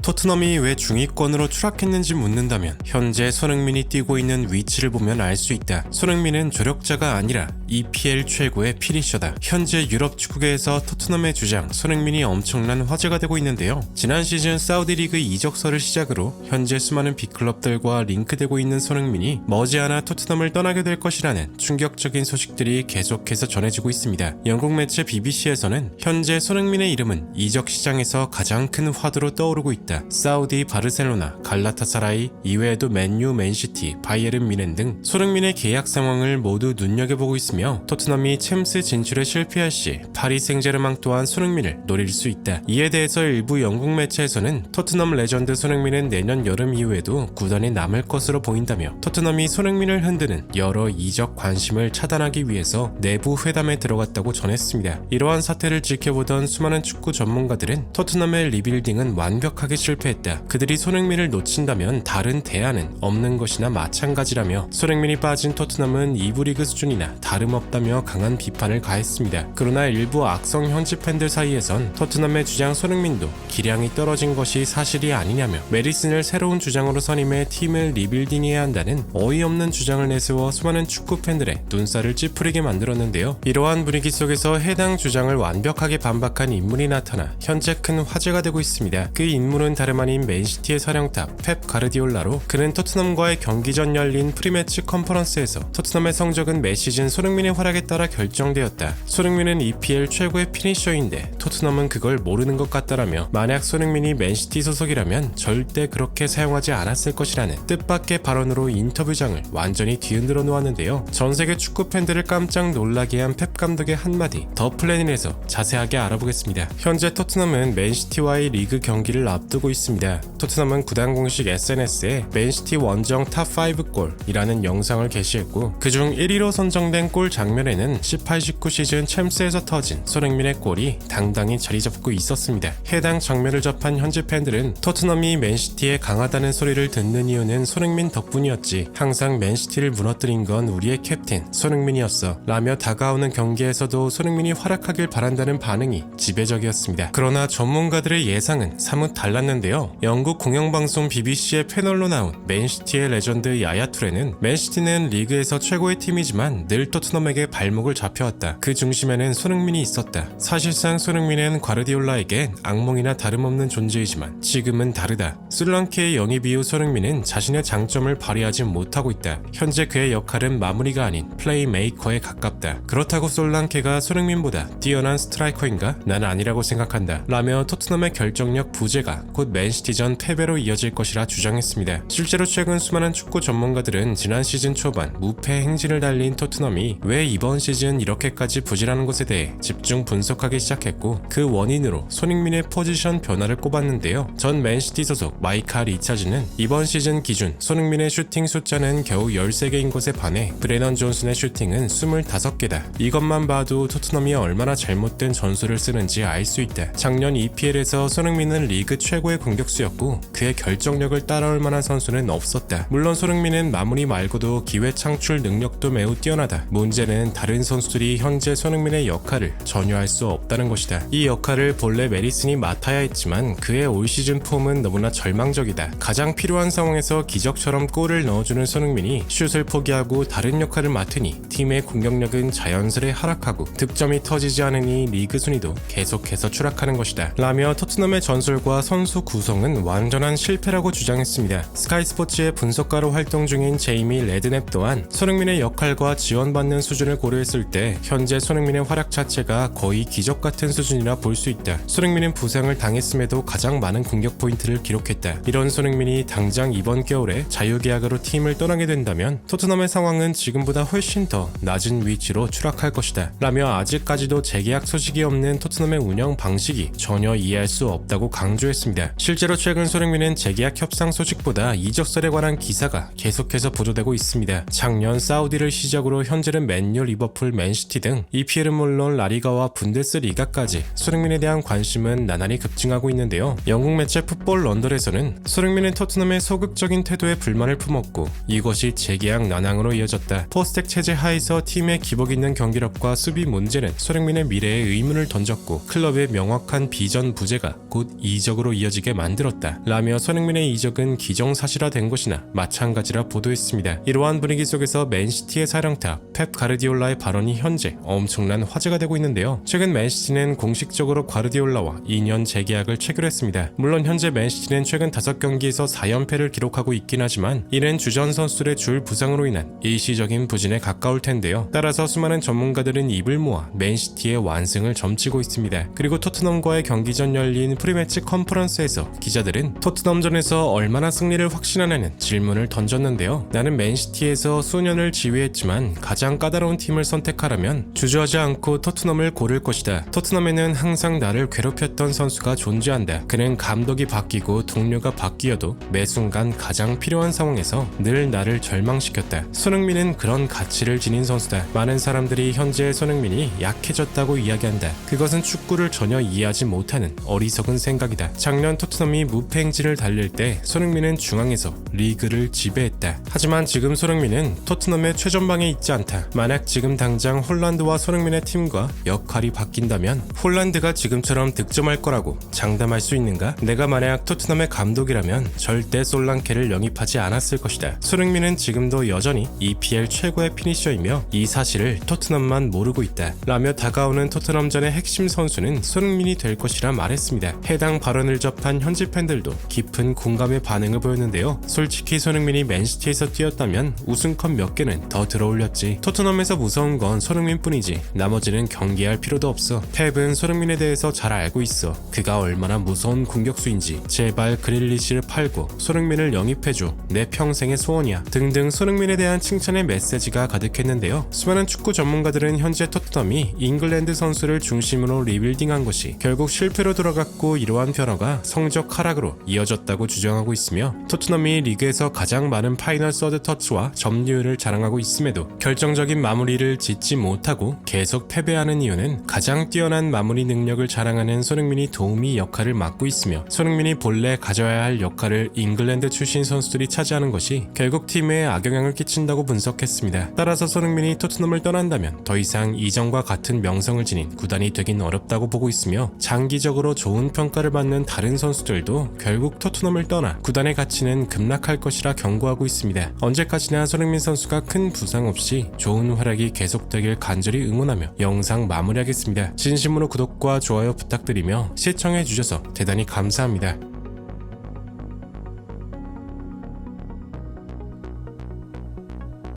토트넘이 왜 중위권으로 추락했는지 묻는다면 현재 손흥민이 뛰고 있는 위치를 보면 알 수 있다. 손흥민은 조력자가 아니라 EPL 최고의 피니셔다. 현재 유럽 축구계에서 토트넘의 주장 손흥민이 엄청난 화제가 되고 있는데요. 지난 시즌 사우디 리그 이적설을 시작으로 현재 수많은 빅클럽들과 링크되고 있는 손흥민이 머지않아 토트넘을 떠나게 될 것이라는 충격적인 소식들이 계속해서 전해지고 있습니다. 영국 매체 BBC에서는 현재 손흥민의 이름은 이적 시장에서 가장 큰 화두로 떠오르고 있다. 사우디, 바르셀로나, 갈라타사라이, 이외에도 맨유, 맨시티, 바이에른 뮌헨 등 손흥민의 계약 상황을 모두 눈여겨보고 있으며 토트넘이 챔스 진출에 실패할 시 파리 생제르맹 또한 손흥민을 노릴 수 있다. 이에 대해서 일부 영국 매체에서는 토트넘 레전드 손흥민은 내년 여름 이후에도 구단에 남을 것으로 보인다며 토트넘이 손흥민을 흔드는 여러 이적 관심을 차단하기 위해서 내부 회담에 들어갔다고 전했습니다. 이러한 사태를 지켜보던 수많은 축구 전문가들은 토트넘의 리빌딩은 완벽하게 실패했다. 그들이 손흥민을 놓친다면 다른 대안은 없는 것이나 마찬가지라며 손흥민이 빠진 토트넘은 2부 리그 수준이나 다름없다며 강한 비판을 가했습니다. 그러나 일부 악성 현지 팬들 사이에선 토트넘의 주장 손흥민도 기량이 떨어진 것이 사실이 아니냐며 메리슨을 새로운 주장으로 선임해 팀을 리빌딩해야 한다는 어이없는 주장을 내세워 수많은 축구 팬들의 눈살을 찌푸리게 만들었는데요. 이러한 분위기 속에서 해당 주장을 완벽하게 반박한 인물이 나타나 현재 큰 화제가 되고 있습니다. 그 인물은 다름 아닌 맨시티의 사령탑 펩 가르디올라로 그는 토트넘과의 경기 전 열린 프리매치 컨퍼런스에서 토트넘의 성적은 매 시즌 손흥민의 활약에 따라 결정되었다. 손흥민은 EPL 최고의 피니셔인데 토트넘은 그걸 모르는 것 같다라며 만약 손흥민이 맨시티 소속이라면 절대 그렇게 사용하지 않았을 것이라는 뜻밖의 발언으로 인터뷰장을 완전히 뒤흔들어 놓았는데요. 전세계 축구 팬들을 깜짝 놀라게 한 펩 감독의 한마디 더 플래닛에서 자세하게 알아보겠습니다. 현재 토트넘은 맨시티와의 리그 경기를 앞두고 있습니다. 토트넘은 구단 공식 SNS에 맨시티 원정 탑5 골이라는 영상을 게시했고 그중 1위로 선정된 골 장면에는 18-19 시즌 챔스에서 터진 손흥민의 골이 당당히 자리 잡고 있었습니다. 해당 장면을 접한 현지 팬들은 토트넘이 맨시티에 강하다는 소리를 듣는 이유는 손흥민 덕분이었지. 항상 맨시티를 무너뜨린 건 우리의 캡틴 손흥민이었어 라며 다가오는 경기에서도 손흥민이 활약하길 바란다는 반응이 지배적이었습니다. 그러나 전문가들의 예상은 사뭇 달랐는데요. 영국 공영방송 BBC의 패널로 나온 맨시티의 레전드 야야 투레는 맨시티는 리그에서 최고의 팀이지만 늘 토트넘에게 발목을 잡혀왔다. 그 중심에는 손흥민이 있었다. 사실상 손흥민은 과르디올라에겐 악몽이나 다름없는 존재이지만 지금은 다르다. 솔랑케의 영입 이후 손흥민은 자신의 장점을 발휘하지 못하고 있다. 현재 그의 역할은 마무리가 아닌 플레이메이커에 가깝다. 그렇다고 솔랑케가 손흥민보다 뛰어난 스트라이커인가? 난 아니라고 생각한다. 라며 토트넘의 결정력 부재가 곧 맨시티전 패배로 이어질 것이라 주장했습니다. 실제로 최근 수많은 축구 전문가들은 지난 시즌 초반 무패 행진을 달린 토트넘이 왜 이번 시즌 이렇게까지 부진하는 것에 대해 집중 분석하기 시작했고 그 원인으로 손흥민의 포지션 변화를 꼽았는데요. 전 맨시티 소속 마이카 리차즈는 이번 시즌 기준 손흥민의 슈팅 숫자는 겨우 13개인 것에 반해 브레넌 존슨의 슈팅은 25개다. 이것만 봐도 토트넘이 얼마나 잘못된 전술을 쓰는지 알 수 있다. 작년 EPL에서 손흥민은 리그 최고의 공격수였고 그의 결정력을 따라올 만한 선수는 없었다. 물론 손흥민은 마무리 말고도 기회 창출 능력도 매우 뛰어나다. 문제는 다른 선수들이 현재 손흥민의 역할을 전혀 할 수 없다는 것이다. 이 역할을 본래 메리슨이 맡아야 했지만 그의 올 시즌 폼은 너무나 절망적이다. 가장 필요한 상황에서 기적처럼 골을 넣어주는 손흥민이 슛을 포기하고 다른 역할을 맡으니 팀의 공격력은 자연스레 하락하고 득점이 터지지 않으니 리그 순위도 계속해서 추락하는 것이다. 라며 토트넘의 전술과 선수 구성은 완전한 실패라고 주장했습니다. 스카이 스포츠의 분석가로 활동 중인 제이미 레드넵 또한 손흥민의 역할과 지원받는 수준을 고려했을 때 현재 손흥민의 활약 자체가 거의 기적 같은 수준이라 볼 수 있다. 손흥민은 부상을 당했음에도 가장 많은 공격 포인트를 기록했다. 이런 손흥민이 당장 이번 겨울에 자유계약으로 팀을 떠나게 된다면 토트넘의 상황은 지금보다 훨씬 더 낮은 위치로 추락할 것이다. 라며 아직까지도 재계약 소식이 없는 토트넘의 운영 방식이 전혀 이해할 수 없다고 강조했습니다. 실제로 최근 손흥민은 재계약 협상 소식보다 이적설에 관한 기사가 계속해서 보도되고 있습니다. 작년 사우디를 시작으로 현재는 맨유, 리버풀, 맨시티 등 EPL은 물론 라리가와 분데스리가까지 손흥민에 대한 관심은 나날이 급증하고 있는데요. 영국 매체 풋볼 런던에서는 손흥민은 토트넘의 소극적인 태도에 불만을 품었고 이것이 재계약 난항으로 이어졌다. 포스텍 체제 하에서 팀의 기복 있는 경기력과 수비 문제는 손흥민의 미래에 의문을 던졌고 클럽의 명확한 비전 부재가 곧 이적으로 이어질 느껴지게 만들었다 라며 손흥민의 이적은 기정사실화된 것이나 마찬가지라 보도했습니다. 이러한 분위기 속에서 맨시티의 사령탑 펩 가르디올라의 발언이 현재 엄청난 화제가 되고 있는데요. 최근 맨시티는 공식적으로 가르디올라와 2년 재계약을 체결했습니다. 물론 현재 맨시티는 최근 5경기에서 4연패를 기록하고 있긴 하지만 이는 주전 선수들의 줄 부상으로 인한 일시적인 부진에 가까울 텐데요. 따라서 수많은 전문가들은 입을 모아 맨시티의 완승을 점치고 있습니다. 그리고 토트넘과의 경기 전 열린 프리매치 컨퍼런스에서 기자들은 토트넘전에서 얼마나 승리를 확신하냐는 질문을 던졌는데요. 나는 맨시티에서 수년을 지휘했지만 가장 까다로운 팀을 선택하라면 주저하지 않고 토트넘을 고를 것이다. 토트넘에는 항상 나를 괴롭혔던 선수가 존재한다. 그는 감독이 바뀌고 동료가 바뀌어도 매 순간 가장 필요한 상황에서 늘 나를 절망시켰다. 손흥민은 그런 가치를 지닌 선수다. 많은 사람들이 현재의 손흥민이 약해졌다고 이야기한다. 그것은 축구를 전혀 이해하지 못하는 어리석은 생각이다. 작년 토트넘이 무패 행진을 달릴 때 손흥민은 중앙에서 리그를 지배했다. 하지만 지금 손흥민은 토트넘의 최전방에 있지 않다. 만약 지금 당장 홀란드와 손흥민의 팀과 역할이 바뀐다면 홀란드가 지금처럼 득점할 거라고 장담할 수 있는가? 내가 만약 토트넘의 감독이라면 절대 솔랑케를 영입하지 않았을 것이다. 손흥민은 지금도 여전히 EPL 최고의 피니셔이며 이 사실을 토트넘만 모르고 있다 라며 다가오는 토트넘전의 핵심 선수는 손흥민이 될 것이라 말했습니다. 해당 발언을 접한 현지 팬들도 깊은 공감의 반응을 보였는데요. 솔직히 손흥민이 맨시티에서 뛰었다면 우승컵 몇 개는 더 들어올렸지. 토트넘에서 무서운 건 손흥민뿐이지 나머지는 경계할 필요도 없어. 펩은 손흥민에 대해서 잘 알고 있어. 그가 얼마나 무서운 공격수인지. 제발 그릴리시를 팔고 손흥민을 영입해줘. 내 평생의 소원이야. 등등 손흥민에 대한 칭찬의 메시지가 가득했는데요. 수많은 축구 전문가들은 현재 토트넘이 잉글랜드 선수를 중심으로 리빌딩한 것이 결국 실패로 돌아갔고 이러한 변화가 성적 하락으로 이어졌다고 주장하고 있으며 토트넘이 리그에서 가장 많은 파이널 서드 터치와 점유율을 자랑하고 있음에도 결정적인 마무리를 짓지 못하고 계속 패배하는 이유는 가장 뛰어난 마무리 능력을 자랑하는 손흥민이 도우미 역할을 맡고 있으며 손흥민이 본래 가져야 할 역할을 잉글랜드 출신 선수들이 차지하는 것이 결국 팀에 악영향을 끼친다고 분석했습니다. 따라서 손흥민이 토트넘을 떠난다면 더 이상 이전과 같은 명성을 지닌 구단이 되긴 어렵다고 보고 있으며 장기적으로 좋은 평가를 받는 다른 선수들도 결국 토트넘을 떠나 구단의 가치는 급락할 것이라 경고하고 있습니다. 언제까지나 손흥민 선수가 큰 부상 없이 좋은 활약이 계속되길 간절히 응원하며 영상 마무리하겠습니다. 진심으로 구독과 좋아요 부탁드리며 시청해주셔서 대단히 감사합니다.